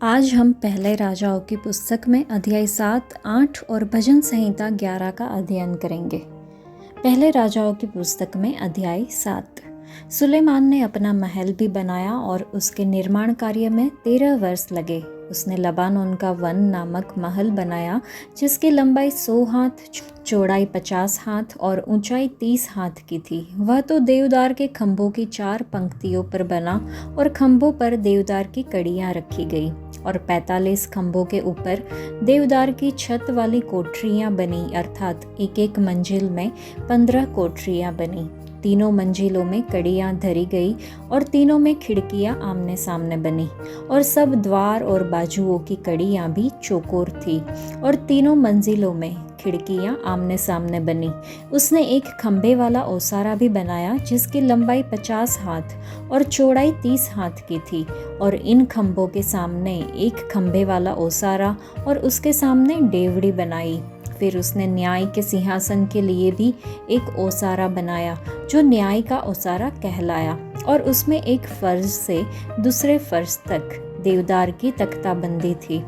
आज हम पहले राजाओं की पुस्तक में अध्याय 7, 8 और भजन संहिता 11 का अध्ययन करेंगे। पहले राजाओं की पुस्तक में अध्याय 7। सुलेमान ने अपना महल भी बनाया और उसके निर्माण कार्य में 13 वर्ष लगे। उसने लबानोन का वन नामक महल बनाया जिसकी लंबाई 100 हाथ, चौड़ाई 50 हाथ और ऊंचाई 30 हाथ की थी। वह तो देवदार के खंभों की 4 पंक्तियों पर बना और खंभों पर देवदार की कड़ियां रखी गई और 45 खंभों के ऊपर देवदार की छत वाली कोठरियां बनी, अर्थात एक एक मंजिल में 15 कोठरियां बनी। तीनों मंजिलों में कड़ियां धरी गई और तीनों में खिड़कियां आमने सामने बनी और सब द्वार और बाजुओं की कड़ियां भी चौकोर थी और तीनों मंजिलों में खिड़कियां आमने सामने बनी। उसने एक खंभे वाला ओसारा भी बनाया जिसकी लंबाई 50 हाथ और चौड़ाई 30 हाथ की थी और इन खंभों के सामने एक खंभे वाला ओसारा और उसके सामने डेवड़ी बनाई। फिर उसने न्याय के सिंहासन के लिए भी एक ओसारा बनाया जो न्याय का ओसारा कहलाया और उसमें एक फर्श से दूसरे फर्श तक देवदार की तख्ताबंदी थी।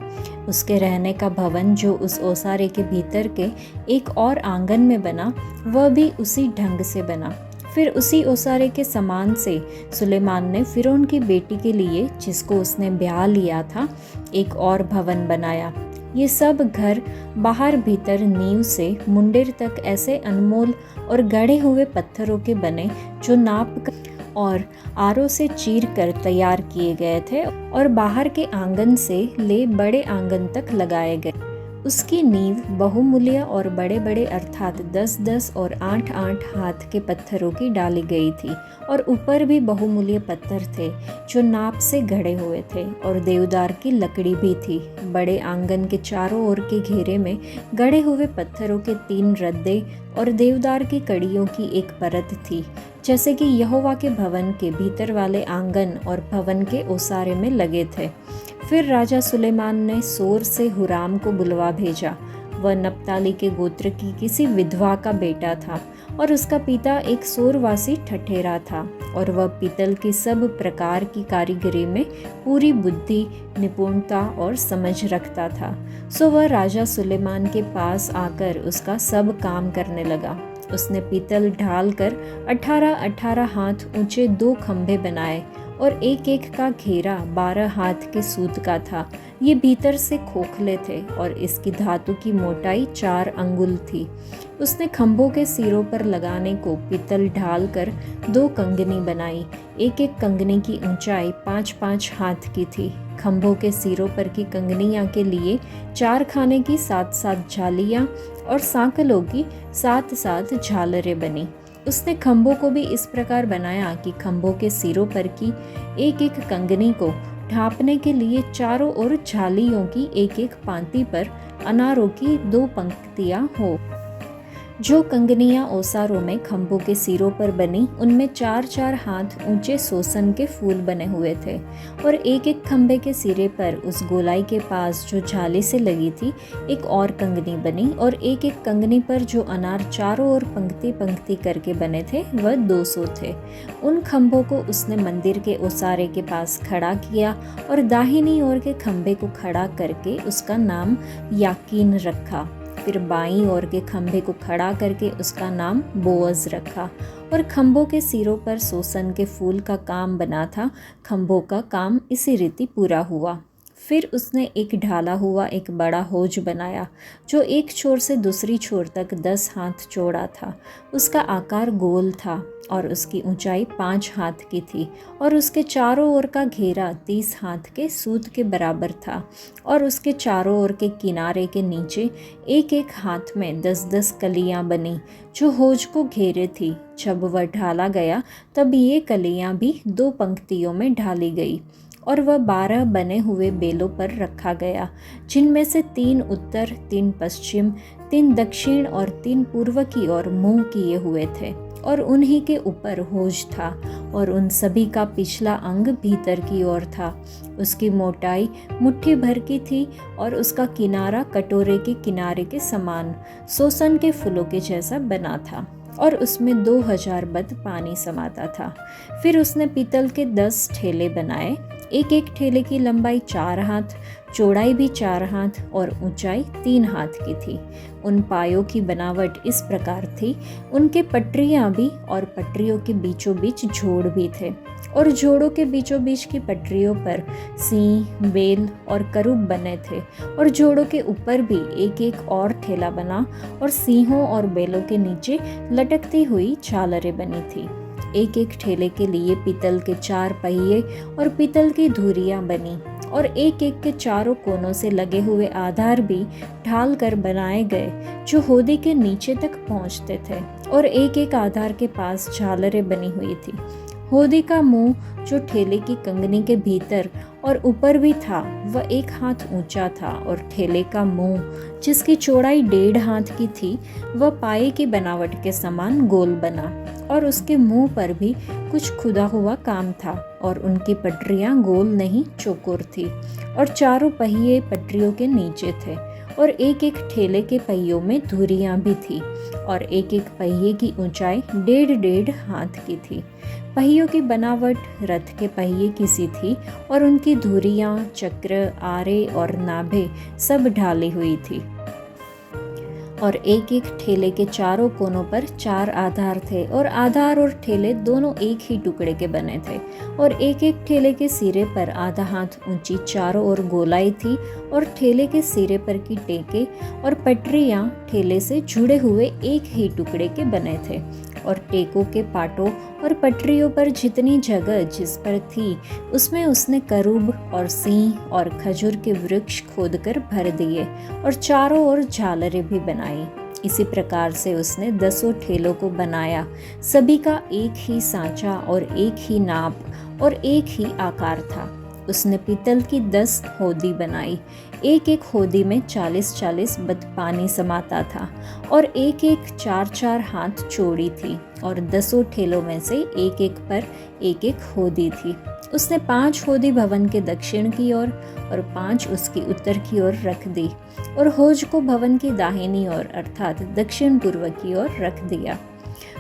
उसके रहने का भवन जो उस ओसारे के भीतर के एक और आंगन में बना वह भी उसी ढंग से बना। फिर उसी ओसारे के समान से सुलेमान ने फिरौन की बेटी के लिए जिसको उसने ब्याह लिया था एक और भवन बनाया। ये सब घर बाहर भीतर नींव से मुंडेर तक ऐसे अनमोल और गढ़े हुए पत्थरों के बने जो नाप कर और आरों से चीर कर तैयार किए गए थे और बाहर के आंगन से ले बड़े आंगन तक लगाए गए। उसकी नींव बहुमूल्य और बड़े बड़े अर्थात 10-10 और 8-8 हाथ के पत्थरों की डाली गई थी और ऊपर भी बहुमूल्य पत्थर थे जो नाप से गढ़े हुए थे और देवदार की लकड़ी भी थी। बड़े आंगन के चारों ओर के घेरे में गढ़े हुए पत्थरों के 3 रद्दे और देवदार की कड़ियों की एक परत थी, जैसे कि यहोवा के भवन के भीतर वाले आंगन और भवन के ओसारे में लगे थे। फिर राजा सुलेमान ने सोर से हुराम को बुलवा भेजा। वह नप्ताली के गोत्र की किसी विधवा का बेटा था और उसका पिता एक सोरवासी ठठेरा था और वह पीतल की सब प्रकार की कारीगरी में पूरी बुद्धि, निपुणता और समझ रखता था। सो वह राजा सुलेमान के पास आकर उसका सब काम करने लगा। उसने पीतल ढाल कर 18-18 हाथ ऊंचे 2 खंभे बनाए और एक एक का घेरा 12 हाथ के सूत का था। ये भीतर से खोखले थे और इसकी धातु की मोटाई 4 अंगुल थी। उसने खंभों के सिरों पर लगाने को पीतल ढाल कर 2 कंगनी बनाई। एक एक कंगनी की ऊंचाई 5-5 हाथ की थी। खंभों के सिरों पर की कंगनियां के लिए 4 खाने की 7-7 झालियां और सांकलों की 7-7 झालरें बनी। उसने खंभों को भी इस प्रकार बनाया कि खंभों के सिरों पर की एक एक कंगनी को ढांपने के लिए चारों ओर झालियों की एक एक पांति पर अनारों की 2 पंक्तियां हो। जो कंगनियां ओसारों में खंभों के सिरों पर बनी उनमें 4-4 हाथ ऊंचे सोसन के फूल बने हुए थे और एक एक खंभे के सिरे पर उस गोलाई के पास जो झाली से लगी थी एक और कंगनी बनी और एक एक कंगनी पर जो अनार चारों ओर पंक्ति पंक्ति करके बने थे वह 200 थे। उन खंभों को उसने मंदिर के ओसारे के पास खड़ा किया और दाहिनी ओर के खंभे को खड़ा करके उसका नाम याकीन रखा। फिर बाईं ओर के खंभे को खड़ा करके उसका नाम बोअज रखा और खंभों के सिरों पर सोसन के फूल का काम बना था। खंभों का काम इसी रीति पूरा हुआ। फिर उसने एक ढाला हुआ एक बड़ा होज बनाया जो एक छोर से दूसरी छोर तक 10 हाथ चौड़ा था। उसका आकार गोल था और उसकी ऊंचाई 5 हाथ की थी और उसके चारों ओर का घेरा 30 हाथ के सूत के बराबर था और उसके चारों ओर के किनारे के नीचे एक एक हाथ में 10-10 कलियां बनी जो होज को घेरे थी। जब वह ढाला गया तब ये कलियां भी 2 पंक्तियों में ढाली गई और वह 12 बने हुए बेलों पर रखा गया, जिनमें से 3 उत्तर, 3 पश्चिम, 3 दक्षिण और 3 पूर्व की ओर मुंह किए हुए थे और उन्हीं के ऊपर होज था और उन सभी का पिछला अंग भीतर की ओर था। उसकी मोटाई मुट्ठी भर की थी और उसका किनारा कटोरे के किनारे के समान सोसन के फूलों के जैसा बना था और उसमें 2000 बद पानी समाता था। फिर उसने पीतल के 10 ठेले बनाए एक एक ठेले की लंबाई 4 हाथ, चौड़ाई भी 4 हाथ और ऊंचाई 3 हाथ की थी। उन पायों की बनावट इस प्रकार थी, उनके पटरियां भी और पटरियों के बीचों बीच जोड़ भी थे, और जोड़ों के बीचों बीच की पटरियों पर सिंह, बेल और करूब बने थे, और जोड़ों के ऊपर भी एक एक और ठेला बना, और सिंहों और बेलों के नीचे लटकती हुई झालरें बनी थी। एक एक ठेले के लिए पीतल के 4 पहिए और पीतल की धुरियां बनी, और एक एक के चारों कोनों से लगे हुए आधार भी ढाल कर बनाए गए, जो होदी के नीचे तक पहुंचते थे, और एक एक आधार के पास झालरें बनी हुई थी। होदी का मुंह जो ठेले की कंगनी के भीतर और ऊपर भी था, वह 1 हाथ ऊंचा था, और ठेले का मुंह जिसकी चौड़ाई 1.5 हाथ की थी, वह पाए की बनावट के समान गोल बना, और उसके मुंह पर भी कुछ खुदा हुआ काम था, और उनकी पटरियां गोल नहीं चौकोर थी, और चारों पहिए पटरियों के नीचे थे, और एक एक ठेले के पहियों में धुरियां भी थी, और एक एक पहिए की ऊंचाई 1.5 हाथ की थी। पहियों की बनावट रथ के पहिए की सी थी, और उनकी धुरियां, चक्र, आरे और नाभे सब ढाली हुई थी, और एक एक ठेले के चारों कोनों पर 4 आधार थे, और आधार और ठेले दोनों एक ही टुकड़े के बने थे, और एक एक ठेले के सिरे पर आधा हाथ ऊंची चारों ओर गोलाई थी, और ठेले के सिरे पर की टेके और पटरियां ठेले से जुड़े हुए एक ही टुकड़े के बने थे, और टेकों के पाटों और पटरियों पर जितनी जगह जिस पर थी, उसमें उसने करूब और सिंह और खजूर के वृक्ष खोदकर भर दिए, और चारों ओर झालरें भी बनाई। इसी प्रकार से उसने 10 ठेलों को बनाया। सभी का एक ही सांचा और एक ही नाप और एक ही आकार था। उसने पीतल की 10 होदी बनाई। एक एक होदी में 40-40 बत पानी समाता था, और एक एक 4-4 हाथ चौड़ी थी, और 10 ठेलों में से एक एक पर एक एक होदी थी। उसने 5 होदी भवन के दक्षिण की ओर और 5 उसकी उत्तर की ओर रख दी, और होज को भवन की दाहिनी ओर अर्थात दक्षिण पूर्व की ओर रख दिया।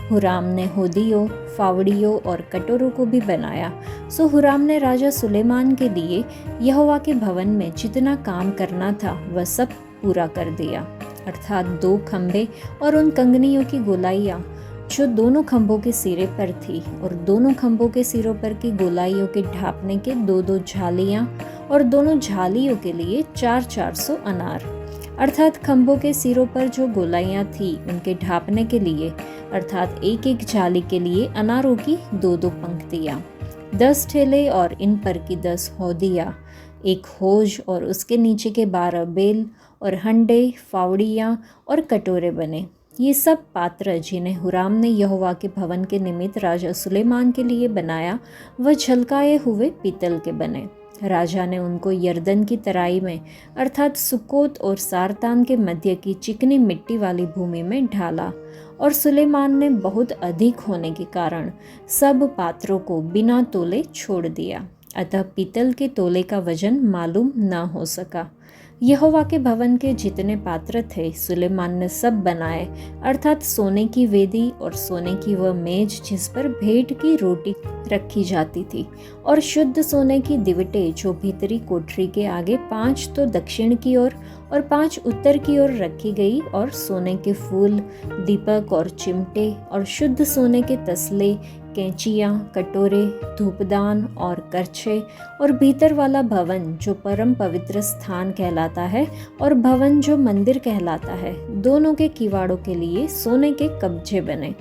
हुराम ने होदियों, फावड़ियों और कटोरों को भी बनाया। सो हुराम ने राजा सुलेमान के लिए यहोवा के भवन में जितना काम करना था वह सब पूरा कर दिया, अर्थात 2 खंभे और उन कंगनियों की गोलाइयाँ जो दोनों खंभों के सिरे पर थी, और दोनों खंभों के सिरों पर की गोलाइयों के ढापने के 2-2 झालियाँ, और दोनों झालियों के लिए 400-400 अनार, अर्थात खंभों के सिरों पर जो गोलाइयाँ थी उनके ढापने के लिए, अर्थात एक एक झाली के लिए अनारों की 2-2 पंक्तियाँ, 10 ठेले और इन पर की 10 होदियाँ, एक होज और उसके नीचे के 12 बेल और हंडे, फावड़ियाँ और कटोरे बने। ये सब पात्र जिन्हें हुराम ने यहोवा के भवन के निमित्त राजा सुलेमान के लिए बनाया, वह झलकाए हुए पीतल के बने। राजा ने उनको यरदन की तराई में अर्थात सुकोत और सारतान के मध्य की चिकनी मिट्टी वाली भूमि में ढाला, और सुलेमान ने बहुत अधिक होने के कारण सब पात्रों को बिना तोले छोड़ दिया, अतः पीतल के तोले का वजन मालूम न हो सका। यहोवा के भवन के जितने पात्र थे सुलेमान ने सब बनाए, अर्थात सोने की वेदी और सोने की वह मेज जिस पर भेंट की रोटी रखी जाती थी, और शुद्ध सोने की दिवटें जो भीतरी कोठरी के आगे 5 तो दक्षिण की ओर और 5 उत्तर की ओर रखी गई, और सोने के फूल, दीपक और चिमटे और शुद्ध सोने के तसले, कैंचियाँ, कटोरे, धूपदान और करछे, और भीतर वाला भवन जो परम पवित्र स्थान कहलाता है और भवन जो मंदिर कहलाता है, दोनों के किवाड़ों के लिए सोने के कब्जे बने।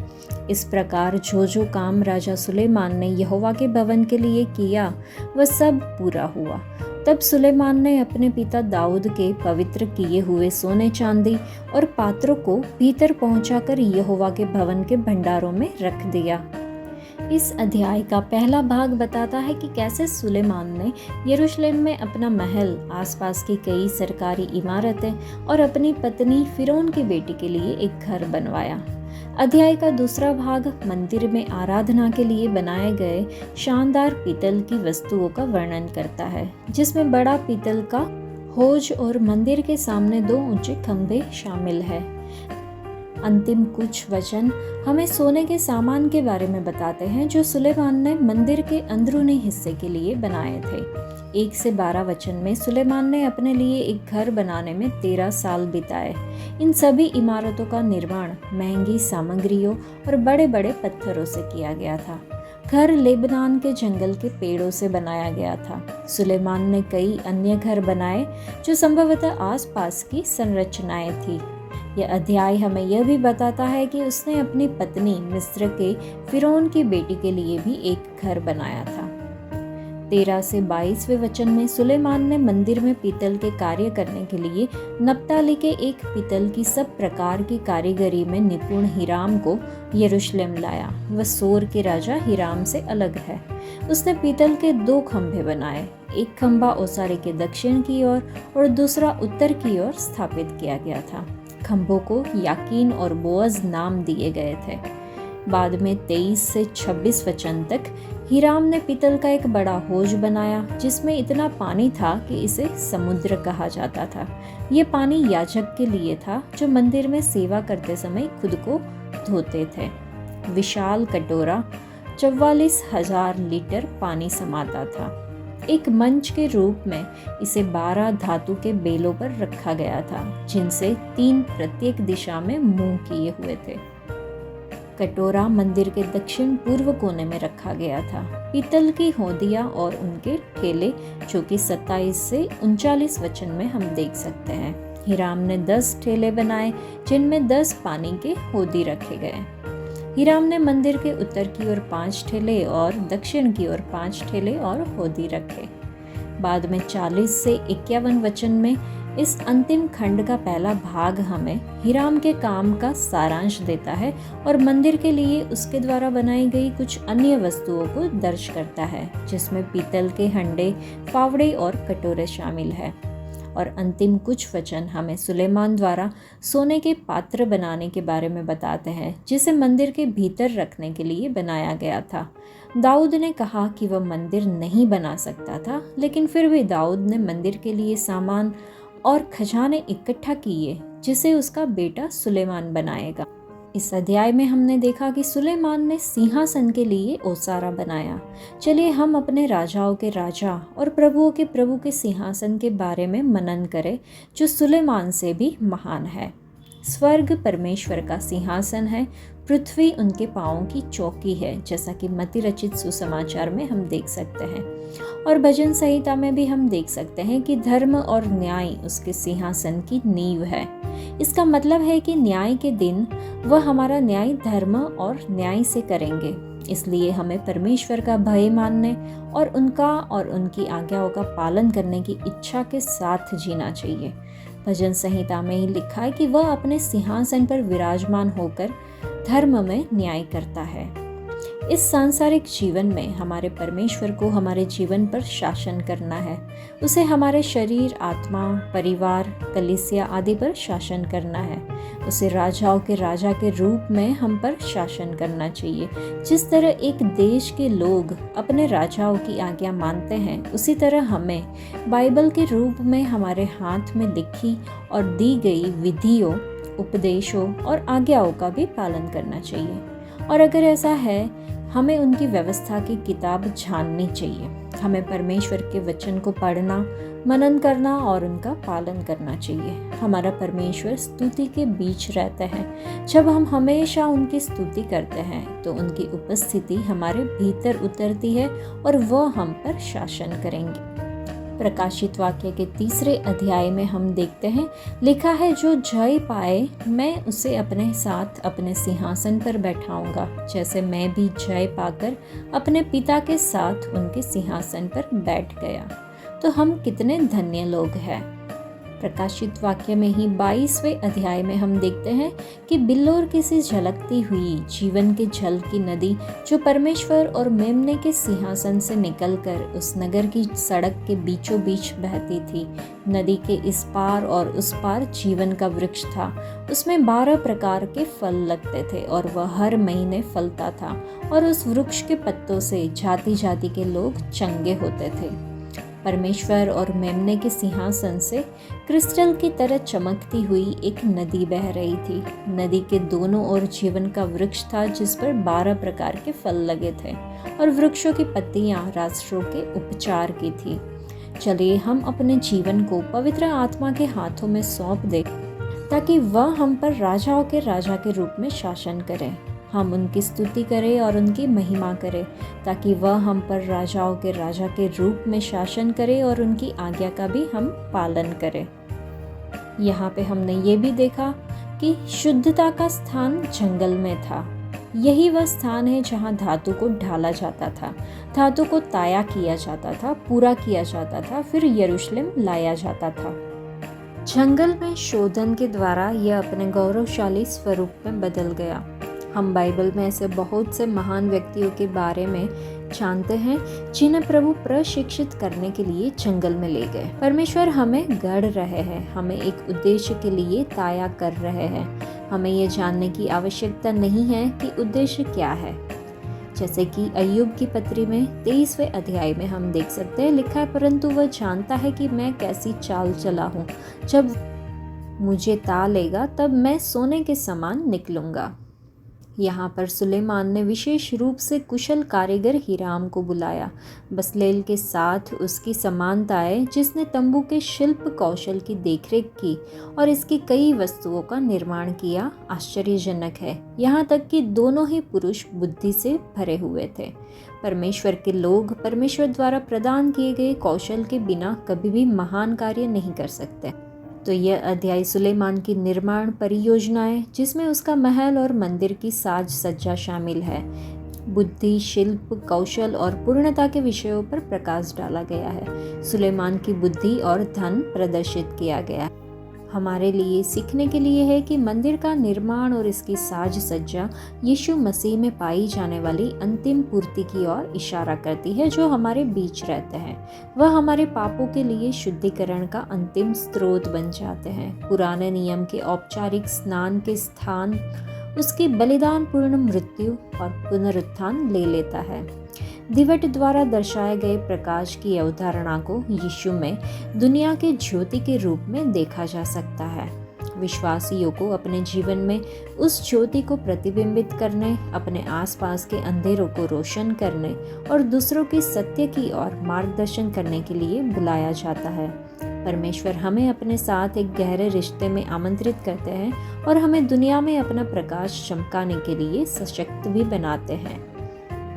इस प्रकार जो जो काम राजा सुलेमान ने यहोवा के भवन के लिए किया वह सब पूरा हुआ। तब सुलेमान ने अपने पिता दाऊद के पवित्र किए हुए सोने चांदी और पात्रों को भीतर पहुंचाकर यहोवा के भवन के भंडारों में रख दिया। इस अध्याय का पहला भाग बताता है कि कैसे सुलेमान ने यरूशलेम में अपना महल, आसपास की कई सरकारी इमारतें और अपनी पत्नी फिरौन की बेटी के लिए एक घर बनवाया। अध्याय का दूसरा भाग मंदिर में आराधना के लिए बनाए गए शानदार पीतल की वस्तुओं का वर्णन करता है, जिसमें बड़ा पीतल का होज और मंदिर के सामने 2 ऊंचे खंभे शामिल है। अंतिम कुछ वचन हमें सोने के सामान के बारे में बताते हैं जो सुलेमान ने मंदिर के अंदरूनी हिस्से के लिए बनाए थे। 1 से 12 वचन में सुलेमान ने अपने लिए एक घर बनाने में 13 साल बिताए। इन सभी इमारतों का निर्माण महंगी सामग्रियों और बड़े बड़े पत्थरों से किया गया था। घर लेबनान के जंगल के पेड़ों से बनाया गया था। सुलेमान ने कई अन्य घर बनाए जो संभवतः आसपास की संरचनाएं थी। यह अध्याय हमें यह भी बताता है कि उसने अपनी पत्नी मिस्र के फिरौन की बेटी के लिए भी एक घर बनाया था। 13 से 22वें वचन में सुलेमान ने मंदिर में पीतल के कार्य करने के लिए नप्ताली के एक पीतल की सब प्रकार की कारीगरी में निपुण हिराम को यरूशलेम लाया। वह सोर के राजा हिराम से अलग है। उसने पीतल के 2 खंभे बनाए, एक खंभा ओसारे के दक्षिण की ओर और दूसरा उत्तर की ओर स्थापित किया गया था। खंभों को याकीन और बोअज नाम दिए गए थे। बाद में 23 से 26 वचन तक हिराम ने पीतल का एक बड़ा होज बनाया जिसमें इतना पानी था कि इसे समुद्र कहा जाता था। ये पानी याजक के लिए था जो मंदिर में सेवा करते समय खुद को धोते थे। विशाल कटोरा 44,000 लीटर पानी समाता था। एक मंच के रूप में इसे 12 धातु के बेलों पर रखा गया था जिनसे 3 प्रत्येक दिशा में मुंह किए हुए थे। कटोरा मंदिर के दक्षिण पूर्व कोने में रखा गया था। पीतल की होदियां और उनके ठेले जो कि 27 से 39 वचन में हम देख सकते हैं। हिराम ने 10 ठेले बनाए जिनमें 10 पानी के होदी रखे गए। हिराम ने मंदिर के उत्तर की ओर 5 ठेले और दक्षिण की ओर 5 ठेले और होदी रखे। बाद में 40 से 51 वचन में इस अंतिम खंड का पहला भाग हमें हिराम के काम का सारांश देता है और मंदिर के लिए उसके द्वारा बनाई गई कुछ अन्य वस्तुओं को दर्ज करता है जिसमें पीतल के हंडे, फावड़े और कटोरे शामिल है। और अंतिम कुछ वचन हमें सुलेमान द्वारा सोने के पात्र बनाने के बारे में बताते हैं जिसे मंदिर के भीतर रखने के लिए बनाया गया था। दाऊद ने कहा कि वह मंदिर नहीं बना सकता था, लेकिन फिर भी दाऊद ने मंदिर के लिए सामान और खजाने इकट्ठा किए जिसे उसका बेटा सुलेमान बनाएगा। इस अध्याय में हमने देखा कि सुलेमान ने सिंहासन के लिए ओसारा बनाया। चलिए हम अपने राजाओं के राजा और प्रभुओं के प्रभु के सिंहासन के बारे में मनन करें जो सुलेमान से भी महान है। स्वर्ग परमेश्वर का सिंहासन है, पृथ्वी उनके पांवों की चौकी है, जैसा कि मत्ती रचित सुसमाचार में हम देख सकते हैं। और भजन संहिता में भी हम देख सकते हैं कि धर्म और न्याय उसके सिंहासन की नींव है। इसका मतलब है कि न्याय के दिन वह हमारा न्याय धर्म और न्याय से करेंगे। इसलिए हमें परमेश्वर का भय मानने और उनकी आज्ञाओं का पालन करने की इच्छा के साथ जीना चाहिए। भजन संहिता में ही लिखा है कि वह अपने सिंहासन पर विराजमान होकर धर्म में न्याय करता है। इस सांसारिक जीवन में हमारे परमेश्वर को हमारे जीवन पर शासन करना है। उसे हमारे शरीर, आत्मा, परिवार, कलीसिया आदि पर शासन करना है। उसे राजाओं के राजा के रूप में हम पर शासन करना चाहिए। जिस तरह एक देश के लोग अपने राजाओं की आज्ञा मानते हैं, उसी तरह हमें बाइबल के रूप में हमारे हाथ में लिखी और दी गई विधियों, उपदेशों और आज्ञाओं का भी पालन करना चाहिए। और अगर ऐसा है, हमें उनकी व्यवस्था की किताब जाननी चाहिए। हमें परमेश्वर के वचन को पढ़ना, मनन करना और उनका पालन करना चाहिए। हमारा परमेश्वर स्तुति के बीच रहता है। जब हम हमेशा उनकी स्तुति करते हैं तो उनकी उपस्थिति हमारे भीतर उतरती है और वह हम पर शासन करेंगे। प्रकाशित वाक्य के 3 अध्याय में हम देखते हैं, लिखा है, जो जय पाए मैं उसे अपने साथ अपने सिंहासन पर बैठाऊंगा, जैसे मैं भी जय पाकर अपने पिता के साथ उनके सिंहासन पर बैठ गया। तो हम कितने धन्य लोग हैं। प्रकाशित वाक्य में ही 22वें अध्याय में हम देखते हैं कि बिल्लोर की सी झलकती हुई जीवन के जल की नदी जो परमेश्वर और मेमने के सिंहासन से निकलकर उस नगर की सड़क के बीचों बीच बहती थी। नदी के इस पार और उस पार जीवन का वृक्ष था। उसमें 12 प्रकार के फल लगते थे और वह हर महीने फलता था और उस वृक्ष के पत्तों से जाति जाति के लोग चंगे होते थे। परमेश्वर और मेमने के सिंहासन से क्रिस्टल की तरह चमकती हुई एक नदी बह रही थी। नदी के दोनों ओर जीवन का वृक्ष था, जिस पर 12 प्रकार के फल लगे थे और वृक्षों की पत्तियां राष्ट्रों के उपचार की थी। चलिए हम अपने जीवन को पवित्र आत्मा के हाथों में सौंप दें, ताकि वह हम पर राजाओं के राजा के रूप में शासन करें। हम उनकी स्तुति करें और उनकी महिमा करें, ताकि वह हम पर राजाओं के राजा के रूप में शासन करे और उनकी आज्ञा का भी हम पालन करें। यहाँ पे हमने ये भी देखा कि शुद्धता का स्थान जंगल में था। यही वह स्थान है जहाँ धातु को ढाला जाता था, धातु को ताया किया जाता था, पूरा किया जाता था, फिर यरूशलेम लाया जाता था। जंगल में शोधन के द्वारा यह अपने गौरवशाली स्वरूप में बदल गया। हम बाइबल में ऐसे बहुत से महान व्यक्तियों के बारे में जानते हैं जिन्हें प्रभु प्रशिक्षित करने के लिए जंगल में ले गए। परमेश्वर हमें गढ़ रहे हैं, हमें एक उद्देश्य के लिए ताया कर रहे हैं। हमें ये जानने की आवश्यकता नहीं है कि उद्देश्य क्या है। जैसे कि अय्यूब की पत्री में 23वें अध्याय में हम देख सकते हैं, लिखा है, परंतु वह जानता है कि मैं कैसी चाल चला हूँ। जब मुझे ता लेगा तब मैं सोने के समान निकलूंगा। यहाँ पर सुलेमान ने विशेष रूप से कुशल कारीगर हीराम को बुलाया। बसलेल के साथ उसकी समानताएं, जिसने तंबू के शिल्प कौशल की देखरेख की और इसकी कई वस्तुओं का निर्माण किया, आश्चर्यजनक है। यहाँ तक कि दोनों ही पुरुष बुद्धि से भरे हुए थे। परमेश्वर के लोग परमेश्वर द्वारा प्रदान किए गए कौशल के बिना कभी भी महान कार्य नहीं कर सकते। तो यह अध्याय सुलेमान की निर्माण परियोजनाएं, जिसमें उसका महल और मंदिर की साज सज्जा शामिल है, बुद्धि, शिल्प, कौशल और पूर्णता के विषयों पर प्रकाश डाला गया है। सुलेमान की बुद्धि और धन प्रदर्शित किया गया है। हमारे लिए सीखने के लिए है कि मंदिर का निर्माण और इसकी साज सज्जा यीशु मसीह में पाई जाने वाली अंतिम पूर्ति की ओर इशारा करती है, जो हमारे बीच रहते हैं। वह हमारे पापों के लिए शुद्धिकरण का अंतिम स्रोत बन जाते हैं। पुराने नियम के औपचारिक स्नान के स्थान उसकी बलिदान पूर्ण मृत्यु और पुनरुत्थान ले लेता है। दिवट द्वारा दर्शाए गए प्रकाश की अवधारणा को यीशु में दुनिया के ज्योति के रूप में देखा जा सकता है। विश्वासियों को अपने जीवन में उस ज्योति को प्रतिबिंबित करने, अपने आसपास के अंधेरों को रोशन करने और दूसरों के सत्य की ओर मार्गदर्शन करने के लिए बुलाया जाता है। परमेश्वर हमें अपने साथ एक गहरे रिश्ते में आमंत्रित करते हैं और हमें दुनिया में अपना प्रकाश चमकाने के लिए सशक्त भी बनाते हैं।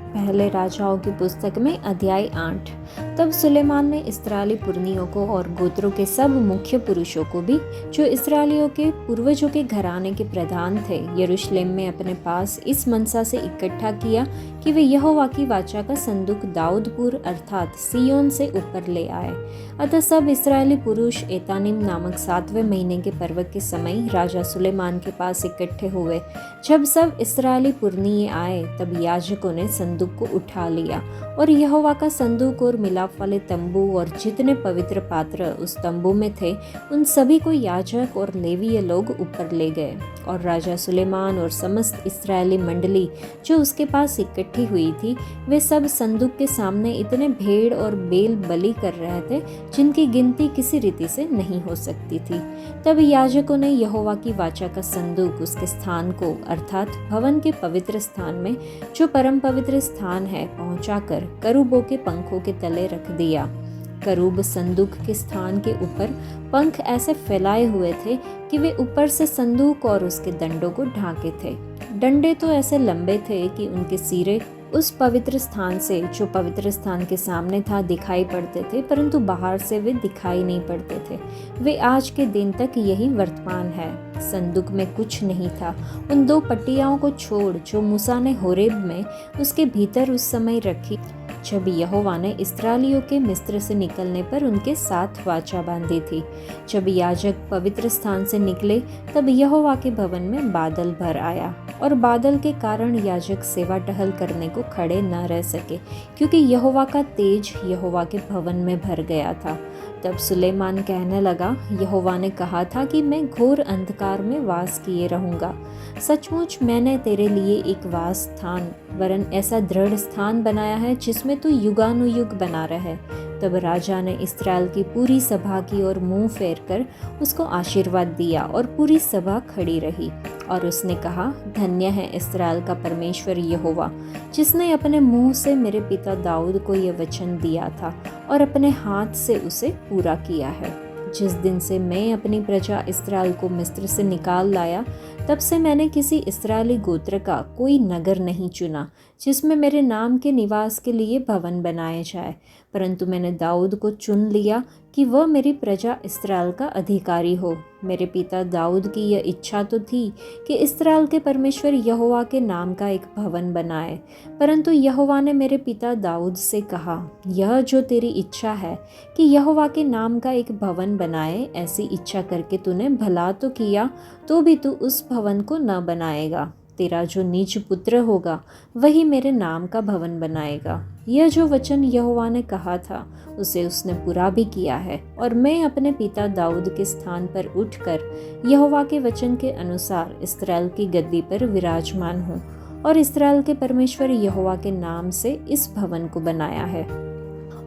पहले राजाओं की पुस्तक में अध्याय 8। तब सुलेमान ने इस्राएली पुरनियों को और गोत्रों के सब मुख्य पुरुषों को भी, जो इस्राएलियों के पूर्वजों के घराने के प्रधान थे, यरूशलेम में अपने पास इस मनसा से इकट्ठा किया कि वे यहोवा की वाचा का संदूक दाऊदपुर अर्थात सिय्योन से ऊपर ले आए। अतः सब इस्राएली पुरुष एतानिम नामक 7वें महीने के पर्व के समय राजा सुलेमान के पास इकट्ठे हुए। जब सब इस्राएली पुरनिये आए, तब याजकों ने संदूक को उठा लिया और यहोवा का संदूक और मिलाप वाले तंबू और जितने पवित्र पात्र उस तंबू में थे, उन सभी को याजक और लेवीय लोग ऊपर ले गए। और राजा सुलेमान और समस्त इस्राएली मंडली जो उसके पास इकट्ठी हुई थी, वे सब संदूक के सामने इतने भेड़ और बेल बलि कर रहे थे, जिनकी गिनती किसी रीति से नहीं हो सकती थी। तब याजकों ने यहोवा की वाचा का संदूक उसके स्थान को अर्थात भवन के पवित्र स्थान में, जो परम पवित्र स्थान है, पहुंचाकर करूबों के पंखों के तले रख दिया। करूब संदूक के स्थान के ऊपर पंख ऐसे फैलाए हुए थे कि वे ऊपर से संदूक और उसके डंडों को ढांके थे। डंडे तो ऐसे लंबे थे कि उनके सिरे उस पवित्र स्थान से, जो पवित्र स्थान के सामने था, दिखाई पड़ते थे, परंतु बाहर से वे दिखाई नहीं पड़ते थे। वे आज के दिन तक यही वर्तमान है। संदूक में कुछ नहीं था, उन 2 पट्टियाओं को छोड़ जो मूसा ने होरेब में उसके भीतर उस समय रखी, जब यहोवा ने इस्राएलियों के मिस्र से निकलने पर उनके साथ वाचा बांधी थी। जब याजक पवित्र स्थान से निकले, तब यहोवा के भवन में बादल भर आया और बादल के कारण याजक सेवा टहल करने को खड़े न रह सके, क्योंकि यहोवा का तेज यहोवा के भवन में भर गया था। तब सुलेमान कहने लगा, यहोवा ने कहा था कि मैं घोर अंधकार में वास किए रहूंगा। सचमुच मैंने तेरे लिए एक वास स्थान वरन ऐसा दृढ़ स्थान बनाया है, जिसमें तू युगानुयुग बना रहे। तब राजा ने इस्राएल की पूरी सभा की ओर मुंह फेर कर उसको आशीर्वाद दिया और पूरी सभा खड़ी रही। और उसने कहा, धन्य है इस्राएल का परमेश्वर यहोवा, जिसने अपने मुंह से मेरे पिता दाऊद को यह वचन दिया था और अपने हाथ से उसे पूरा किया है। जिस दिन से मैं अपनी प्रजा इस्राएल को मिस्र से निकाल लाया, तब से मैंने किसी इस्राएली गोत्र का कोई नगर नहीं चुना जिसमें मेरे नाम के निवास के लिए भवन बनाए जाए, परंतु मैंने दाऊद को चुन लिया कि वह मेरी प्रजा इस्राएल का अधिकारी हो। मेरे पिता दाऊद की यह इच्छा तो थी कि इस्राएल के परमेश्वर यहोवा के नाम का एक भवन बनाए, परंतु यहोवा ने मेरे पिता दाऊद से कहा, यह जो तेरी इच्छा है कि यहोवा के नाम का एक भवन बनाए, ऐसी इच्छा करके तूने भला तो किया, तो भी तू उस भवन को न बनाएगा। तेरा जो निज पुत्र होगा वही मेरे नाम का भवन बनाएगा। यह जो वचन यहोवा ने कहा था उसे उसने पूरा भी किया है, और मैं अपने पिता दाऊद के स्थान पर उठकर यहोवा के वचन के अनुसार इस्राएल की गद्दी पर विराजमान हूँ, और इस्राएल के परमेश्वर यहोवा के नाम से इस भवन को बनाया है।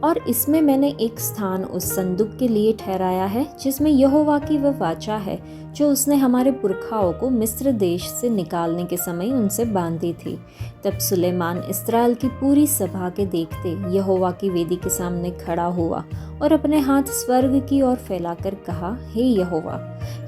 और इसमें मैंने एक स्थान उस संदूक के लिए ठहराया है जिसमें यहोवा की वह वाचा है जो उसने हमारे पुरखाओं को मिस्र देश से निकालने के समय उनसे बांधी थी। तब सुलेमान इस्राएल की पूरी सभा के देखते यहोवा की वेदी के सामने खड़ा हुआ और अपने हाथ स्वर्ग की ओर फैलाकर कहा, हे यहोवा,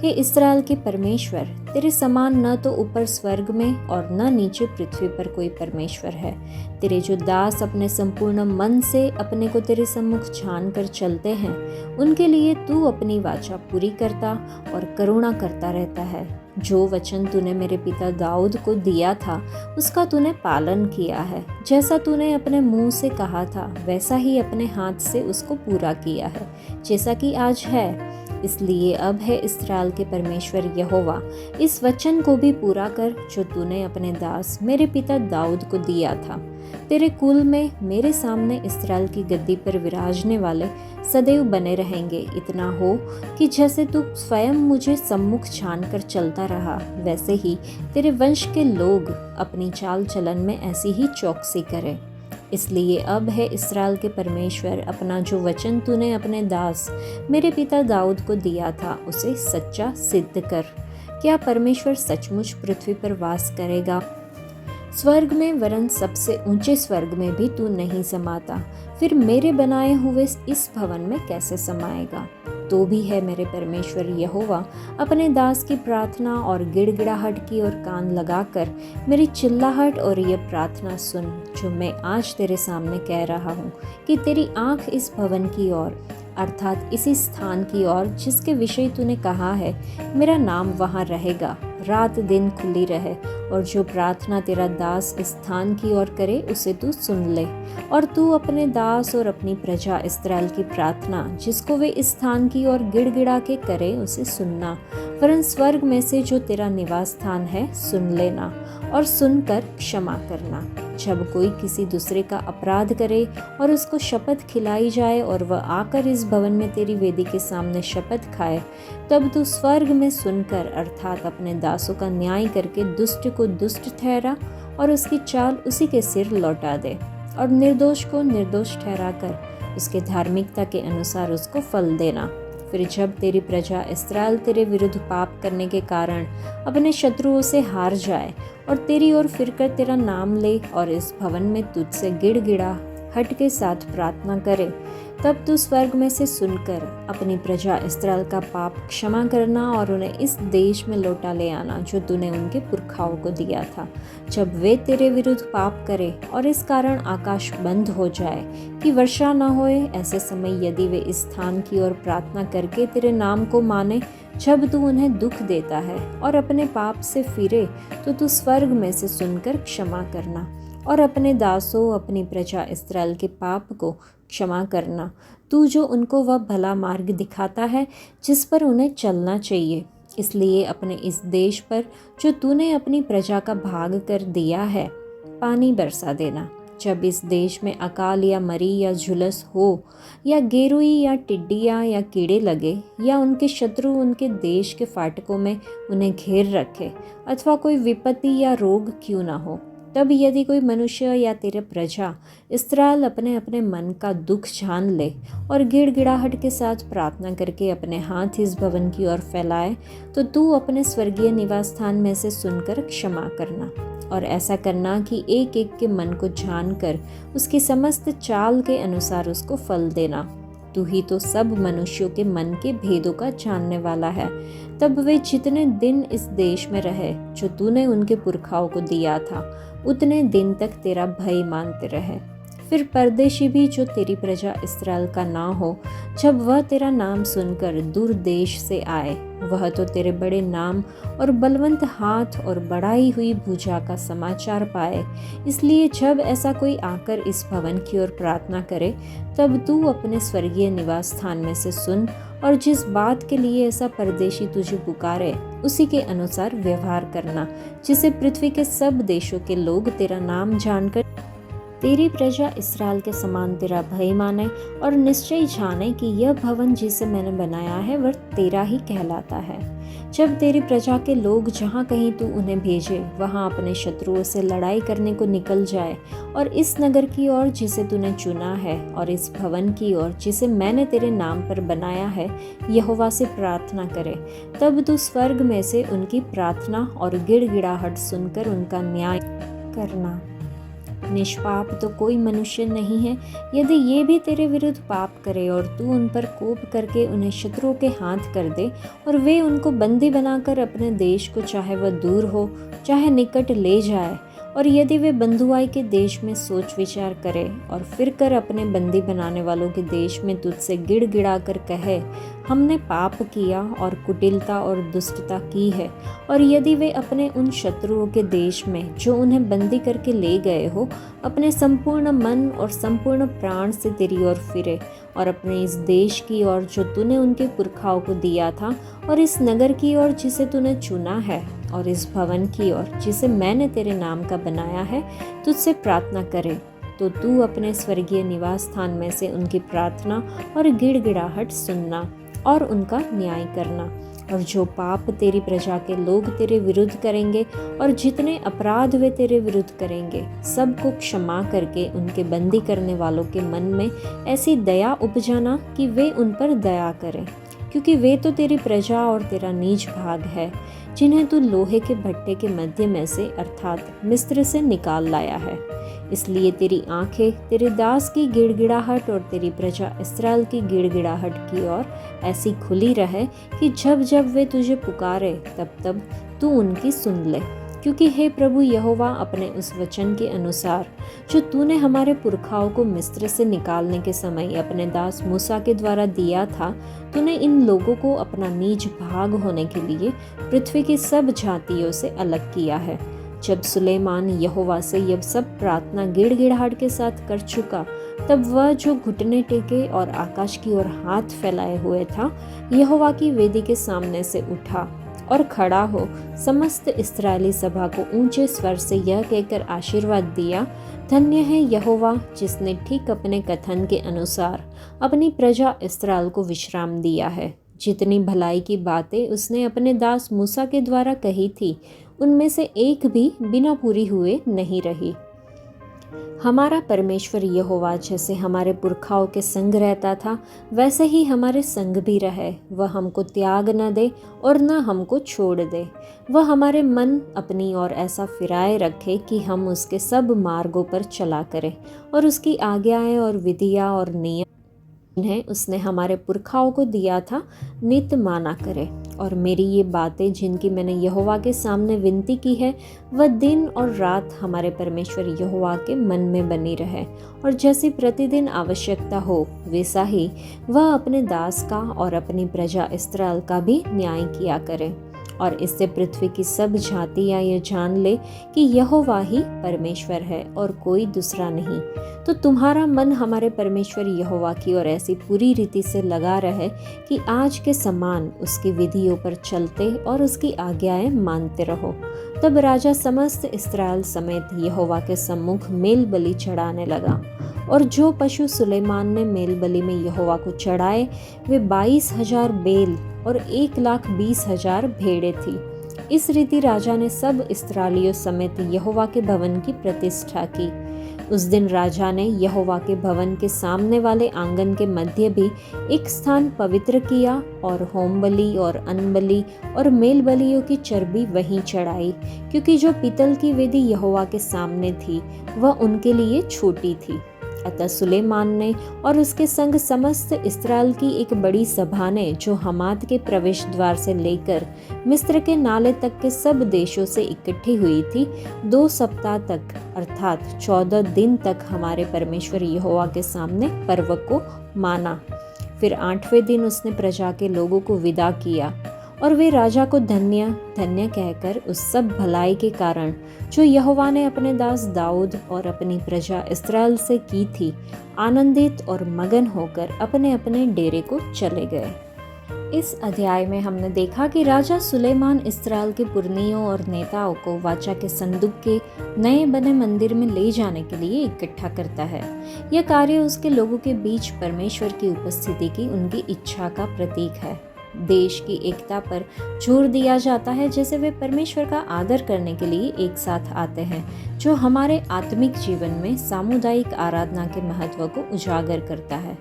हे इस्राएल के परमेश्वर, तेरे समान न तो ऊपर स्वर्ग में और न नीचे पृथ्वी पर कोई परमेश्वर है। तेरे जो दास अपने संपूर्ण मन से अपने को तेरे सम्मुख छान कर चलते हैं, उनके लिए तू अपनी वाचा पूरी करता और करुणा करता रहता है। जो वचन तूने मेरे पिता दाऊद को दिया था उसका तूने पालन किया है। जैसा तूने अपने मुंह से कहा था वैसा ही अपने हाथ से उसको पूरा किया है, जैसा कि आज है। इसलिए अब है इस्राएल के परमेश्वर यहोवा, इस वचन को भी पूरा कर जो तूने अपने दास मेरे पिता दाऊद को दिया था। तेरे कुल में मेरे सामने इस्राएल की गद्दी पर विराजने वाले सदैव बने रहेंगे। इतना हो कि जैसे तू स्वयं मुझे सम्मुख छान कर चलता रहा, वैसे ही तेरे वंश के लोग अपनी चाल चलन में ऐसी ही चौकसी करें। इसलिए अब है इस्राएल के परमेश्वर, अपना जो वचन तूने अपने दास मेरे पिता दाऊद को दिया था उसे सच्चा सिद्ध कर। क्या परमेश्वर सचमुच पृथ्वी पर वास करेगा? स्वर्ग में वरन सबसे ऊंचे स्वर्ग में भी तू नहीं समाता, फिर मेरे बनाए हुए इस भवन में कैसे समाएगा? तो भी है मेरे परमेश्वर यहोवा, अपने दास की प्रार्थना और गिड़गिड़ाहट की ओर कान लगाकर मेरी चिल्लाहट और ये प्रार्थना सुन जो मैं आज तेरे सामने कह रहा हूँ, कि तेरी आंख इस भवन की ओर अर्थात इसी स्थान की ओर जिसके विषय तूने कहा है मेरा नाम वहाँ रहेगा, रात दिन खुली रहे। और जो प्रार्थना तेरा दास इस स्थान की ओर करे उसे तू सुन ले। और तू अपने दास और अपनी प्रजा इस्राएल की प्रार्थना जिसको वे इस स्थान की ओर गिड़गिड़ा के करे उसे सुनना, वरन स्वर्ग में से जो तेरा निवास स्थान है सुन लेना और सुनकर क्षमा करना। जब कोई किसी दूसरे का अपराध करे और उसको शपथ खिलाई जाए और वह आकर इस भवन में तेरी वेदी के सामने शपथ खाए, तब तू स्वर्ग में सुनकर अर्थात अपने दासों का न्याय करके दुष्ट को दुष्ट ठहरा और उसकी चाल उसी के सिर लौटा दे, और निर्दोष को निर्दोष ठहराकर उसके धार्मिकता के अनुसार उसको फल देना। फिर जब तेरी प्रजा इस्राएल तेरे विरुद्ध पाप करने के कारण अपने शत्रुओं से हार जाए और तेरी ओर फिरकर तेरा नाम ले और इस भवन में तुझसे गिड़गिड़ा हट के साथ प्रार्थना करे, तब तू स्वर्ग में से सुनकर अपनी प्रजा इस्राएल का पाप क्षमा करना और उन्हें इस देश में लौटा ले आना जो तूने उनके पुरखाओं को दिया था। जब वे तेरे विरुद्ध पाप करे और इस कारण आकाश बंद हो जाए कि वर्षा न होए, ऐसे समय यदि वे इस स्थान की ओर प्रार्थना करके तेरे नाम को माने, जब तू उन्हें दुख देता है और अपने पाप से फिरे, तो तू स्वर्ग में से सुनकर क्षमा करना और अपने दासों अपनी प्रजा इस्राएल के पाप को क्षमा करना, तू जो उनको वह भला मार्ग दिखाता है जिस पर उन्हें चलना चाहिए। इसलिए अपने इस देश पर जो तूने अपनी प्रजा का भाग कर दिया है पानी बरसा देना। जब इस देश में अकाल या मरी या झुलस हो या गेरुई या टिड्डियाँ या कीड़े लगे या उनके शत्रु उनके देश के फाटकों में उन्हें घेर रखे अथवा कोई विपत्ति या रोग क्यों ना हो, तब यदि कोई मनुष्य या तेरे प्रजा इस्राएल अपने अपने मन का दुख जान ले और गिड़गिड़ाहट के साथ प्रार्थना करके अपने हाथ इस भवन की ओर फैलाए, तो तू अपने स्वर्गीय निवास स्थान में से सुनकर क्षमा करना और ऐसा करना कि एक एक के मन को जानकर उसकी समस्त चाल के अनुसार उसको फल देना। तू ही तो सब मनुष्यों के मन के भेदों का जानने वाला है। तब वे जितने दिन इस देश में रहे जो तूने उनके पुरखाओं को दिया था, उतने दिन तक तेरा भय मानते रहे। फिर परदेशी भी जो तेरी प्रजा इस्राएल का ना हो, जब वह तेरा नाम सुनकर दूर देश से आए, वह तो तेरे बड़े नाम और बलवंत हाथ और बढ़ाई हुई भुजा का समाचार पाए। इसलिए जब ऐसा कोई आकर इस भवन की ओर प्रार्थना करे, तब तू अपने स्वर्गीय निवास स्थान में से सुन और जिस बात के लिए ऐसा परदेशी तुझे पुकारे, उसी के अनुसार व्यवहार करना, जिसे पृथ्वी के सब देशों के लोग तेरा नाम जानकर तेरी प्रजा इस्राएल के समान तेरा भय माने और निश्चय जाने कि यह भवन जिसे मैंने बनाया है वह तेरा ही कहलाता है। जब तेरी प्रजा के लोग जहाँ कहीं तू उन्हें भेजे, वहाँ अपने शत्रुओं से लड़ाई करने को निकल जाए और इस नगर की ओर जिसे तूने चुना है और इस भवन की ओर जिसे मैंने तेरे नाम पर बनाया है, यहोवा से प्रार्थना करे, तब तू स्वर्ग में से उनकी प्रार्थना और गिड़गिड़ाहट सुनकर उनका न्याय करना। निष्पाप तो कोई मनुष्य नहीं है। यदि ये भी तेरे विरुद्ध पाप करे और तू उन पर कोप करके उन्हें शत्रुओं के हाथ कर दे और वे उनको बंदी बनाकर अपने देश को, चाहे वह दूर हो चाहे निकट, ले जाए, और यदि वे बंधुआई के देश में सोच विचार करे और फिर कर अपने बंदी बनाने वालों के देश में तुझसे गिड़गिड़ा कर कहे, हमने पाप किया और कुटिलता और दुष्टता की है, और यदि वे अपने उन शत्रुओं के देश में जो उन्हें बंदी करके ले गए हो, अपने संपूर्ण मन और संपूर्ण प्राण से तेरी ओर फिरे और अपने इस देश की ओर जो तूने उनके पुरखाओं को दिया था, और इस नगर की ओर जिसे तूने चुना है, और इस भवन की ओर जिसे मैंने तेरे नाम का बनाया है, तुझसे प्रार्थना करे, तो तू अपने स्वर्गीय निवास स्थान में से उनकी प्रार्थना और गिड़गिड़ाहट सुनना और उनका न्याय करना। और जो पाप तेरी प्रजा के लोग तेरे विरुद्ध करेंगे और जितने अपराध वे तेरे विरुद्ध करेंगे, सबको क्षमा करके उनके बंदी करने वालों के मन में ऐसी दया उपजाना कि वे उन पर दया करें, क्योंकि वे तो तेरी प्रजा और तेरा नीच भाग है, जिन्हें तू लोहे के भट्टे के मध्य में से अर्थात मिस्र से निकाल लाया है। इसलिए तेरी आंखें तेरे दास की गिड़गिड़ाहट और तेरी प्रजा इस्राएल की गिड़गिड़ाहट की ओर ऐसी खुली रहे कि जब जब वे तुझे पुकारे, तब तब तू उनकी सुन ले। क्योंकि हे प्रभु यहोवा, अपने उस वचन के अनुसार जो तूने हमारे पुरखाओं को मिस्र से निकालने के समय अपने दास मूसा के द्वारा दिया था, तूने इन लोगों को अपना नीच भाग होने के लिए पृथ्वी की सब जातियों से अलग किया है। जब सुलेमान यहोवा से यह सब प्रार्थना गिड़गिड़ाहट के साथ कर चुका, तब वह जो घुटने टेके और आकाश की ओर हाथ फैलाए हुए था, यहोवा की वेदी के सामने से उठा और खड़ा हो समस्त इस्राएली सभा को ऊंचे स्वर से यह कहकर आशीर्वाद दिया, धन्य है यहोवा जिसने ठीक अपने कथन के अनुसार अपनी प्रजा इस्राएल को विश्राम दिया है। जितनी भलाई की बातें उसने अपने दास मूसा के द्वारा कही थी, उनमें से एक भी बिना पूरी हुए नहीं रही। हमारा परमेश्वर यहोवा जैसे हमारे पुरखाओं के संग रहता था, वैसे ही हमारे संग भी रहे। वह हमको त्याग न दे और न हमको छोड़ दे। वह हमारे मन अपनी ओर ऐसा फिराए रखे कि हम उसके सब मार्गों पर चला करें और उसकी आज्ञाएं और विधियां और नियम जिन्हें उसने हमारे पुरखाओं को दिया था नित माना करे। और मेरी ये बातें जिनकी मैंने यहोवा के सामने विनती की है, वह दिन और रात हमारे परमेश्वर यहोवा के मन में बनी रहे, और जैसी प्रतिदिन आवश्यकता हो वैसा ही वह अपने दास का और अपनी प्रजा इस्राएल का भी न्याय किया करे। और इससे पृथ्वी की सब जातियां ये जान ले कि यहोवा ही परमेश्वर है और कोई दूसरा नहीं। तो तुम्हारा मन हमारे परमेश्वर यहोवा की ओर ऐसी पूरी रीति से लगा रहे कि आज के समान उसकी विधियों पर चलते और उसकी आज्ञाएं मानते रहो। तब राजा समस्त इस्राएल समेत यहोवा के सम्मुख मेल बलि चढ़ाने लगा। और जो पशु सुलेमान ने मेल बलि में यहोवा को चढ़ाए, वे 22,000 बैल और 1,20,000 भेड़ें थी। इस रीति राजा ने सब इस्राएलियों समेत यहोवा के भवन की प्रतिष्ठा की। उस दिन राजा ने यहोवा के भवन के सामने वाले आंगन के मध्य भी एक स्थान पवित्र किया और होम बलि और अन्न बलि और मेल बलियों की चर्बी वहीं चढ़ाई, क्योंकि जो पीतल की वेदी यहोवा के सामने थी वह उनके लिए छोटी थी। अतः सुलेमान ने और उसके संग समस्त इस्राएल की एक बड़ी सभा ने, जो हमात के प्रवेश द्वार से लेकर मिस्र के नाले तक के सब देशों से इकट्ठी हुई थी, 2 सप्ताह तक अर्थात 14 दिन तक हमारे परमेश्वर यहोवा के सामने पर्व को माना। फिर 8वें दिन उसने प्रजा के लोगों को विदा किया और वे राजा को धन्य धन्य कहकर उस सब भलाई के कारण जो यहोवा ने अपने दास दाऊद और अपनी प्रजा इस्राएल से की थी, आनंदित और मगन होकर अपने अपने डेरे को चले गए। इस अध्याय में हमने देखा कि राजा सुलेमान इस्राएल के पुरनियों और नेताओं को वाचा के संदूक के नए बने मंदिर में ले जाने के लिए इकट्ठा करता है। यह कार्य उसके लोगों के बीच परमेश्वर की उपस्थिति की उनकी इच्छा का प्रतीक है। देश की एकता पर जोर दिया जाता है, जैसे वे परमेश्वर का आदर करने के लिए एक साथ आते हैं, जो हमारे आत्मिक जीवन में सामुदायिक आराधना के महत्व को उजागर करता है।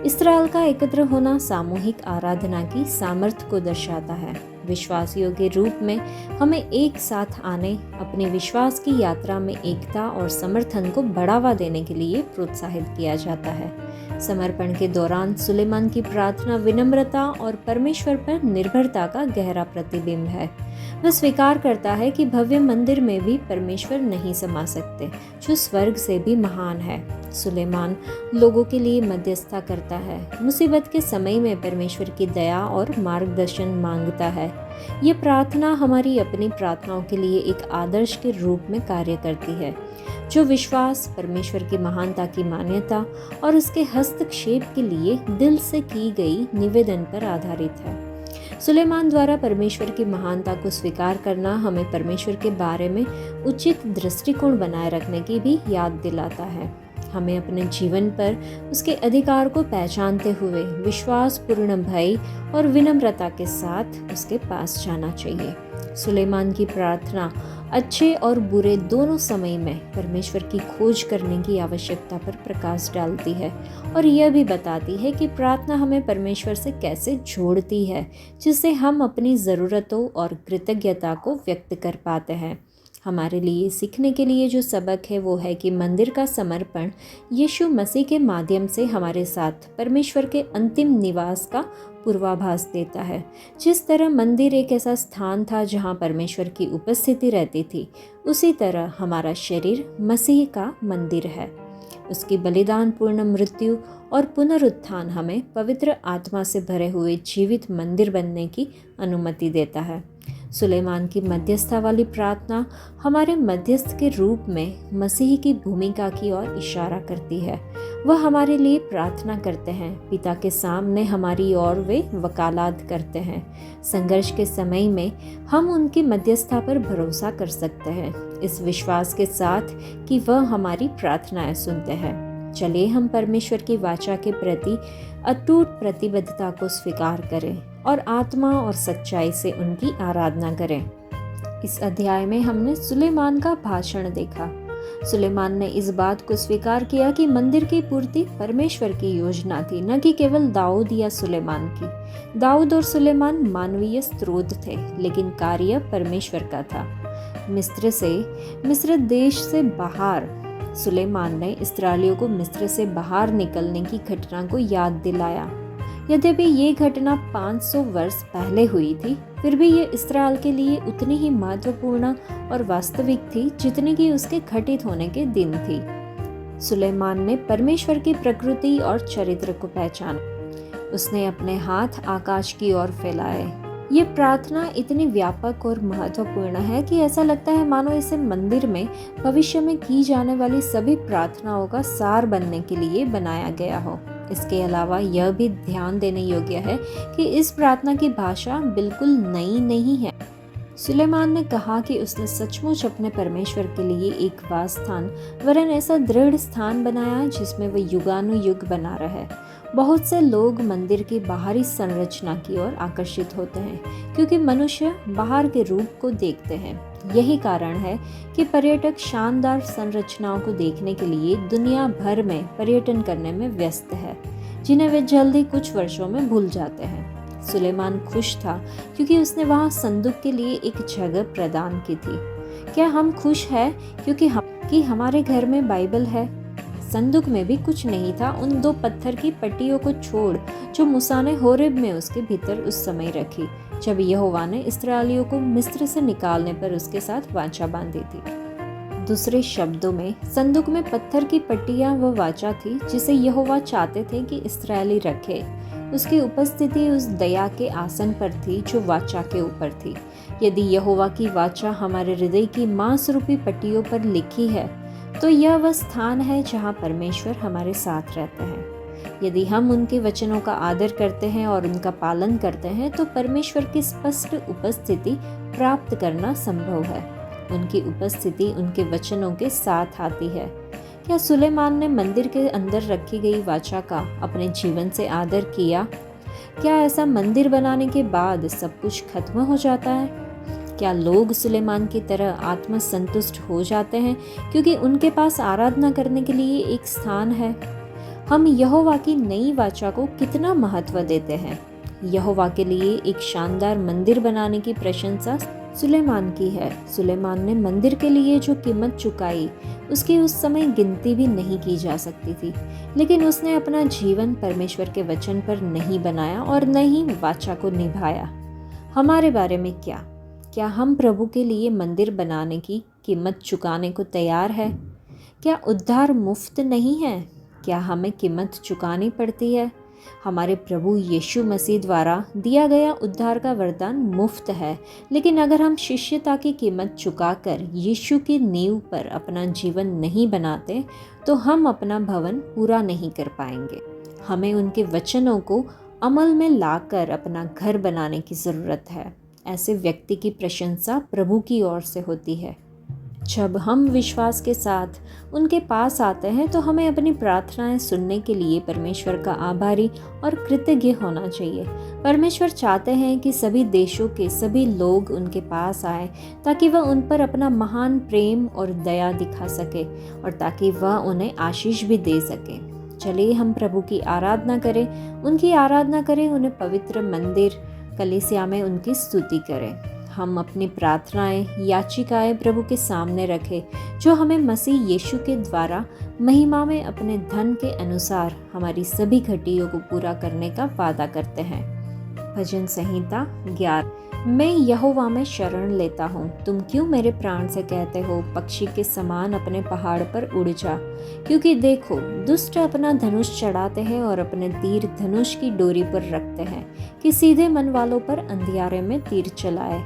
इस्राएल का एकत्र होना सामूहिक आराधना की सामर्थ्य को दर्शाता है। विश्वासियों के रूप में हमें एक साथ आने, अपने विश्वास की यात्रा में एकता और समर्थन को बढ़ावा देने के लिए प्रोत्साहित किया जाता है। समर्पण के दौरान सुलेमान की प्रार्थना विनम्रता और परमेश्वर पर निर्भरता का गहरा प्रतिबिंब है। वह स्वीकार करता है कि भव्य मंदिर में भी परमेश्वर नहीं समा सकते, जो स्वर्ग से भी महान है। सुलेमान लोगों के लिए मध्यस्थता करता है, मुसीबत के समय में परमेश्वर की दया और मार्गदर्शन मांगता है। ये प्रार्थना हमारी अपनी प्रार्थनाओं के लिए एक आदर्श के रूप में कार्य करती है, जो विश्वास, परमेश्वर की महानता की मान्यता और उसके हस्तक्षेप के लिए दिल से की गई निवेदन पर आधारित है। सुलेमान द्वारा परमेश्वर की महानता को स्वीकार करना हमें परमेश्वर के बारे में उचित दृष्टिकोण बनाए रखने की भी याद दिलाता है। हमें अपने जीवन पर उसके अधिकार को पहचानते हुए विश्वासपूर्ण भय और विनम्रता के साथ उसके पास जाना चाहिए। सुलेमान की प्रार्थना अच्छे और बुरे दोनों समय में परमेश्वर की खोज करने की आवश्यकता पर प्रकाश डालती है और यह भी बताती है कि प्रार्थना हमें परमेश्वर से कैसे जोड़ती है, जिससे हम अपनी ज़रूरतों और कृतज्ञता को व्यक्त कर पाते हैं। हमारे लिए सीखने के लिए जो सबक है वो है कि मंदिर का समर्पण यीशु मसीह के माध्यम से हमारे साथ परमेश्वर के अंतिम निवास का पूर्वाभास देता है। जिस तरह मंदिर एक ऐसा स्थान था जहाँ परमेश्वर की उपस्थिति रहती थी, उसी तरह हमारा शरीर मसीह का मंदिर है। उसकी बलिदान पूर्ण मृत्यु और पुनरुत्थान हमें पवित्र आत्मा से भरे हुए जीवित मंदिर बनने की अनुमति देता है। सुलेमान की मध्यस्थता वाली प्रार्थना हमारे मध्यस्थ के रूप में मसीह की भूमिका की ओर इशारा करती है। वह हमारे लिए प्रार्थना करते हैं, पिता के सामने हमारी ओर वे वकालत करते हैं। संघर्ष के समय में हम उनकी मध्यस्थता पर भरोसा कर सकते हैं, इस विश्वास के साथ कि वह हमारी प्रार्थनाएं सुनते हैं। चलिए हम परमेश्वर की वाचा के प्रति अटूट प्रतिबद्धता को स्वीकार करें और आत्मा और सच्चाई से उनकी आराधना करें। इस अध्याय में हमने सुलेमान का भाषण देखा। सुलेमान ने इस बात को स्वीकार किया कि मंदिर की पूर्ति परमेश्वर की योजना थी, न कि केवल दाऊद या सुलेमान की। दाऊद और सुलेमान मानवीय स्रोत थे, लेकिन कार्य परमेश्वर का था। मिस्र देश से बाहर सुलेमान ने इस्राएलियों को मिस्र से बाहर निकलने की घटना को याद दिलाया। यद्यपि ये घटना 500 वर्ष पहले हुई थी, फिर भी ये इस्राएल के लिए उतनी ही महत्वपूर्ण और वास्तविक थी जितनी कि उसके घटित होने के दिन थी। सुलेमान ने परमेश्वर की प्रकृति और चरित्र को पहचाना। उसने अपने हाथ आकाश की ओर फैलाए। ये प्रार्थना इतनी व्यापक और महत्वपूर्ण है कि ऐसा लगता है मानो इसे मंदिर में भविष्य में की जाने वाली सभी प्रार्थनाओं का सार बनने के लिए बनाया गया हो। इसके अलावा यह भी ध्यान देने योग्य है कि इस प्रार्थना की भाषा बिल्कुल नई नहीं है। सुलेमान ने कहा कि उसने सचमुच अपने परमेश्वर के लिए एक वास स्थान वरन ऐसा दृढ़ स्थान बनाया जिसमें वह युगानुयुग बना रहे। बहुत से लोग मंदिर की बाहरी संरचना की ओर आकर्षित होते हैं क्योंकि मनुष्य बाहर के रूप को देखते हैं। यही कारण है कि पर्यटक शानदार संरचनाओं को देखने के लिए दुनिया भर में पर्यटन करने में व्यस्त है, जिन्हें वे जल्दी कुछ वर्षों में भूल जाते हैं। सुलेमान खुश था क्योंकि उसने वहां संदूक के लिए एक जगह प्रदान की थी। क्या हम खुश हैं क्योंकि हमारे घर में बाइबल है? संदूक में भी कुछ नहीं था उन 2 पत्थर की पट्टियों को छोड़ जो मूसा ने होरेब में उसके भीतर उस समय रखी, जब यहोवा ने इस्राएलियों को मिस्र से निकालने पर उसके साथ वाचा बांधी थी। दूसरे शब्दों में, संदूक में पत्थर की पट्टियां वो वाचा थी जिसे यहोवा चाहते थे कि इस्राएली रखे। उसकी उपस्थिति उस दया के आसन पर थी जो वाचा के ऊपर थी। यदि यहोवा की वाचा हमारे हृदय की मांस रूपी पट्टियों पर लिखी है, तो यह वह स्थान है जहाँ परमेश्वर हमारे साथ रहते हैं। यदि हम उनके वचनों का आदर करते हैं और उनका पालन करते हैं, तो परमेश्वर की स्पष्ट उपस्थिति प्राप्त करना संभव है। उनकी उपस्थिति उनके वचनों के साथ आती है। क्या सुलेमान ने मंदिर के अंदर रखी गई वाचा का अपने जीवन से आदर किया? क्या ऐसा मंदिर बनाने के बाद सब कुछ खत्म हो जाता है? क्या लोग सुलेमान की तरह आत्मसंतुष्ट हो जाते हैं क्योंकि उनके पास आराधना करने के लिए एक स्थान है? हम यहोवा की नई वाचा को कितना महत्व देते हैं। यहोवा के लिए एक शानदार मंदिर बनाने की प्रशंसा सुलेमान की है। सुलेमान ने मंदिर के लिए जो कीमत चुकाई, उसकी उस समय गिनती भी नहीं की जा सकती थी, लेकिन उसने अपना जीवन परमेश्वर के वचन पर नहीं बनाया और न ही वाचा को निभाया। हमारे बारे में क्या हम प्रभु के लिए मंदिर बनाने की कीमत चुकाने को तैयार है? क्या उद्धार मुफ्त नहीं है? क्या हमें कीमत चुकानी पड़ती है? हमारे प्रभु यीशु मसीह द्वारा दिया गया उद्धार का वरदान मुफ्त है, लेकिन अगर हम शिष्यता की कीमत चुकाकर यीशु की नींव पर अपना जीवन नहीं बनाते, तो हम अपना भवन पूरा नहीं कर पाएंगे। हमें उनके वचनों को अमल में लाकर अपना घर बनाने की ज़रूरत है। ऐसे व्यक्ति की प्रशंसा प्रभु की ओर से होती है। जब हम विश्वास के साथ उनके पास आते हैं, तो हमें अपनी प्रार्थनाएं सुनने के लिए परमेश्वर का आभारी और कृतज्ञ होना चाहिए। परमेश्वर चाहते हैं कि सभी देशों के सभी लोग उनके पास आए, ताकि वह उन पर अपना महान प्रेम और दया दिखा सके और ताकि वह उन्हें आशीष भी दे सके। चलिए हम प्रभु की आराधना करें, उनकी आराधना करें, उन्हें पवित्र मंदिर कलीसिया में उनकी स्तुति करें। हम अपनी प्रार्थनाएं, याचिकाएं प्रभु के सामने रखें, जो हमें मसीह यीशु के द्वारा महिमा में अपने धन के अनुसार हमारी सभी घटियों को पूरा करने का वादा करते हैं। भजन संहिता 11। मैं यहोवा में शरण लेता हूँ। तुम क्यों मेरे प्राण से कहते हो, पक्षी के समान अपने पहाड़ पर उड़ जा। क्योंकि देखो, दुष्ट अपना धनुष चढ़ाते हैं और अपने तीर धनुष की डोरी पर रखते हैं, कि सीधे मन वालों पर अंधियारे में तीर चलाए।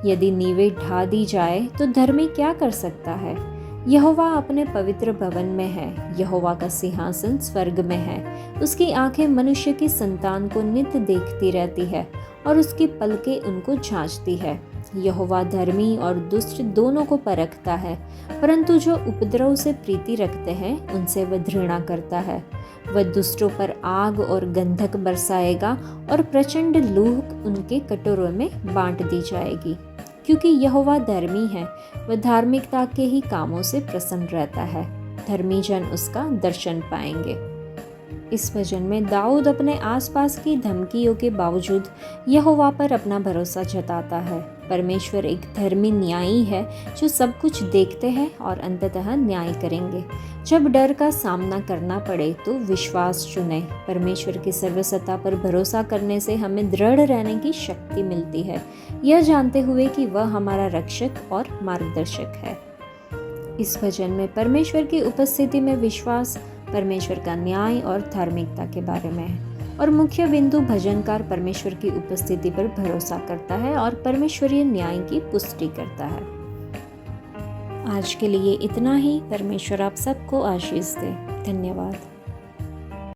यदि नींवें ढा दी जाए, तो धर्मी क्या कर सकता है? यहोवा अपने पवित्र भवन में है। यहोवा का सिंहासन स्वर्ग में है। उसकी आंखें मनुष्य की संतान को नित्य देखती रहती है और उसकी पलकें उनको जांचती है। यहोवा धर्मी और दुष्ट दोनों को परखता है, परंतु जो उपद्रव से प्रीति रखते हैं, उनसे वह घृणा करता है। वह दुष्टों पर आग और गंधक बरसाएगा और प्रचंड लूह उनके कटोरों में बांट दी जाएगी। क्योंकि यहोवा धर्मी है, वह धार्मिकता के ही कामों से प्रसन्न रहता है। धर्मी जन उसका दर्शन पाएंगे। इस भजन में दाऊद अपने आसपास की धमकियों के बावजूद यहोवा पर अपना भरोसा जताता है। परमेश्वर एक धर्मी न्यायी है, जो सब कुछ देखते हैं और अंततः न्याय करेंगे। जब डर का सामना करना पड़े तो विश्वास चुने। परमेश्वर की सर्वसत्ता पर भरोसा करने से हमें दृढ़ रहने की शक्ति मिलती है, यह जानते हुए कि वह हमारा रक्षक और मार्गदर्शक है। इस भजन में परमेश्वर की उपस्थिति में विश्वास परमेश्वर का न्याय और धार्मिकता के बारे में है, और मुख्य बिंदु भजनकार परमेश्वर की उपस्थिति पर भरोसा करता है और परमेश्वरीय न्याय की पुष्टि करता है। आज के लिए इतना ही। परमेश्वर आप सबको आशीष दे। धन्यवाद।